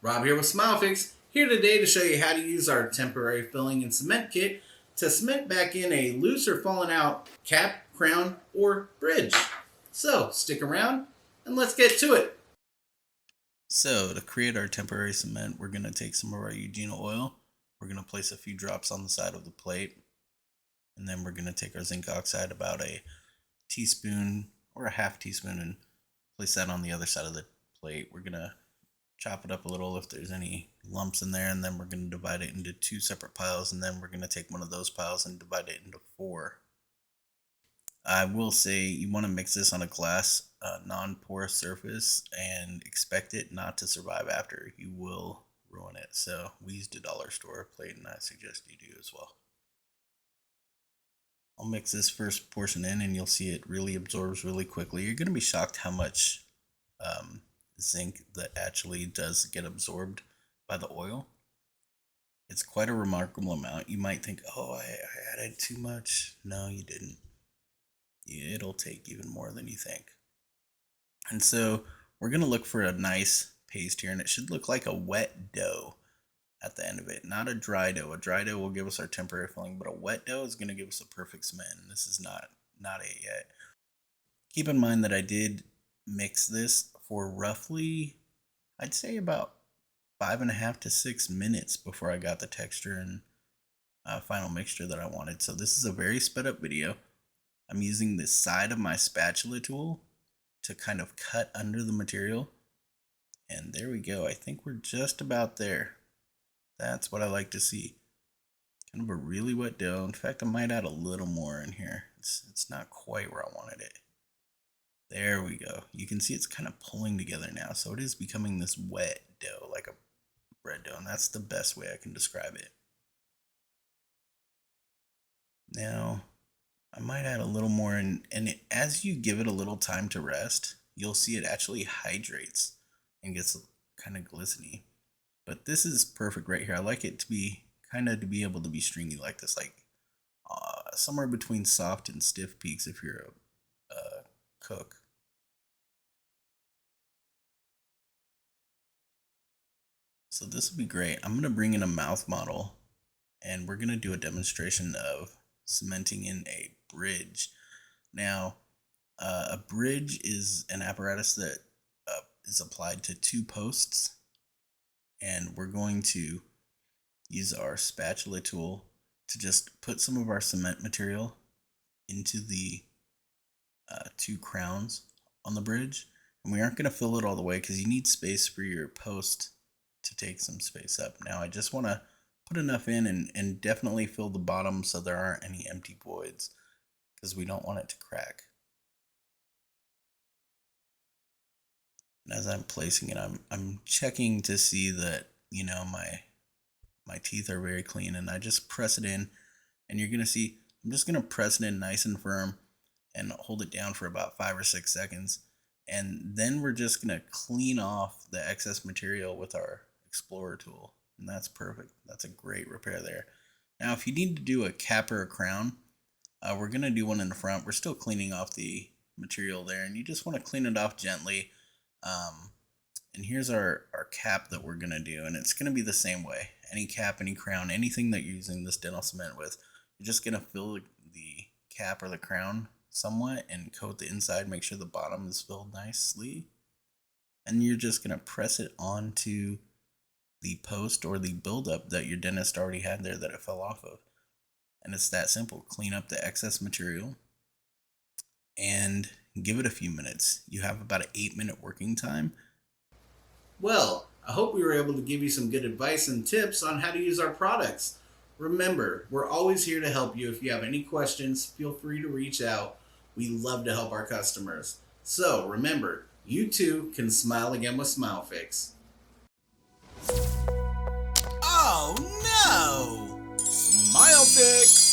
Rob here with SmileFix, here today to show you how to use our temporary filling and cement kit to cement back in a loose or fallen out cap, crown, or bridge. So stick around and let's get to it. So to create our temporary cement, we're going to take some of our eugenol oil. We're going to place a few drops on the side of the plate. And then we're going to take our zinc oxide, about a teaspoon or a half teaspoon, and place that on the other side of the plate. We're going to chop it up a little if there's any lumps in there, and then we're going to divide it into two separate piles, and then we're going to take one of those piles and divide it into four. I will say you want to mix this on a glass non-porous surface and expect it not to survive after. You will ruin it. So we used a dollar store plate, and I suggest you do as well. I'll mix this first portion in and you'll see it really absorbs really quickly. You're going to be shocked how much zinc that actually does get absorbed by the oil. It's quite a remarkable amount. You might think, oh, I added too much. No, you didn't. It'll take even more than you think. And so we're going to look for a nice paste here, and it should look like a wet dough at the end of it, not a dry dough. A dry dough will give us our temporary filling, but a wet dough is going to give us a perfect cement. And this is not it yet. Keep in mind that I did mix this for roughly, I'd say about 5.5 to 6 minutes before I got the texture and final mixture that I wanted. So this is a very sped up video. I'm using the side of my spatula tool to kind of cut under the material. And there we go. I think we're just about there. That's what I like to see. Kind of a really wet dough. In fact, I might add a little more in here. It's not quite where I wanted it. There we go. You can see it's kind of pulling together now. So it is becoming this wet dough, like a bread dough. And that's the best way I can describe it. Now, I might add a little more. And as you give it a little time to rest, you'll see it actually hydrates and gets kind of glistening. But this is perfect right here. I like it to be to be able to be stringy like this, like somewhere between soft and stiff peaks if you're a cook. So this would be great. I'm going to bring in a mouth model, and we're going to do a demonstration of cementing in a bridge. Now, a bridge is an apparatus that is applied to two posts, and we're going to use our spatula tool to just put some of our cement material into the two crowns on the bridge. And we aren't going to fill it all the way because you need space for your post to take some space up. Now I just want to put enough in and definitely fill the bottom so there aren't any empty voids, because we don't want it to crack. And as I'm placing it, I'm checking to see that, you know, my teeth are very clean, and I just press it in, and you're gonna see I'm just gonna press it in nice and firm and hold it down for about 5 or 6 seconds, and then we're just gonna clean off the excess material with our Explorer tool, and that's perfect. That's a great repair there. Now if you need to do a cap or a crown, we're gonna do one in the front. We're still cleaning off the material there, and you just want to clean it off gently. And here's our cap that we're gonna do, and it's gonna be the same way. Any cap, any crown, anything that you're using this dental cement with, you're just gonna fill the cap or the crown somewhat and coat the inside, make sure the bottom is filled nicely, and you're just gonna press it onto the post or the buildup that your dentist already had there that it fell off of. And it's that simple. Clean up the excess material and give it a few minutes. You have about an 8-minute working time. Well, I hope we were able to give you some good advice and tips on how to use our products. Remember, we're always here to help you. If you have any questions, feel free to reach out. We love to help our customers. So remember, you too can smile again with SmileFix. Oh no! SmileFix!